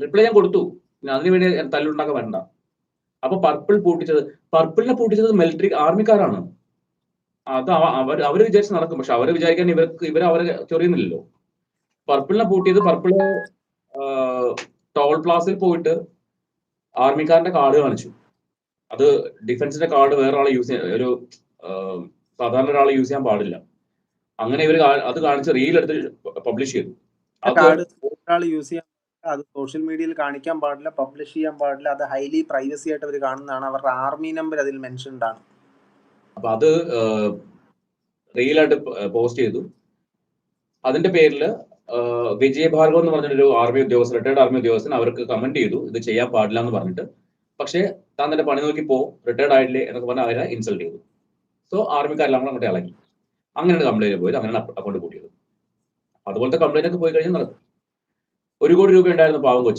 Reply ഞാൻ കൊടുത്തു. പിന്നെ അതിന് വേണ്ടി തല്ലുണ്ടാക്കാൻ വരണ്ട. അപ്പൊ പർപ്പിളിനെ പൂട്ടിച്ചത് മിലിറ്ററി ആർമിക്കാരാണ്. അത് അവര് വിചാരിച്ച് നടക്കും. പക്ഷെ അവര് വിചാരിക്കാൻ ഇവരെ ചൊറിയുന്നില്ലല്ലോ. പർപ്പിളിനെ പൂട്ടിയത് പർപ്പിള് ടോൾ പ്ലാസയിൽ പോയിട്ട് ആർമിക്കാരന്റെ കാർഡ് കാണിച്ചു. അത് ഡിഫൻസിന്റെ കാർഡ് വേറെ ആളെ യൂസ് ചെയ്യാൻ, ഒരു സാധാരണ ഒരാളെ യൂസ് ചെയ്യാൻ പാടില്ല. അങ്ങനെ ഇവര് അത് കാണിച്ച് റീൽ എടുത്ത് പബ്ലിഷ് ചെയ്തു. കാർഡ് യൂസ് ചെയ്യാൻ, അത് സോഷ്യൽ മീഡിയയിൽ കാണിക്കാൻ പാടില്ല, പബ്ലിഷ് ചെയ്യാൻ പാടില്ല. അത് ഹൈലി പ്രൈവസി ആയിട്ട് അവർ കാണുന്നതാണ്. അവരുടെ ആർമി നമ്പർ അതിൽ മെൻഷൻഡ് ആണ്. അപ്പൊ അത് റീലായിട്ട് പോസ്റ്റ് ചെയ്തു. അതിന്റെ പേരിൽ വിജയഭാർഗവ് എന്ന് പറഞ്ഞൊരു റിട്ടയർഡ് ആർമി ഉദ്യോഗസ്ഥൻ അവർക്ക് കമന്റ് ചെയ്തു ഇത് ചെയ്യാൻ പാടില്ല എന്ന് പറഞ്ഞിട്ട്. പക്ഷേ താൻ തന്നെ പണി നോക്കി റിട്ടയർഡ് ആയില്ലേ എന്നൊക്കെ പറഞ്ഞാൽ അവരെ ഇൻസൾട്ട് ചെയ്തു. സോ ആർമിക്കാരെല്ലാം കൂടെ അങ്ങോട്ട് ഇളകി. അങ്ങനെയാണ് കംപ്ലൈന്റ് പോയത്. അങ്ങനെയാണ് അക്കൗണ്ട് കൂട്ടിയത്. അതുപോലത്തെ കംപ്ലൈന്റ് ഒക്കെ പോയി കഴിഞ്ഞാൽ നടക്കും. 1 കോടി രൂപ ഉണ്ടായിരുന്നു പാവം കൊച്ചി.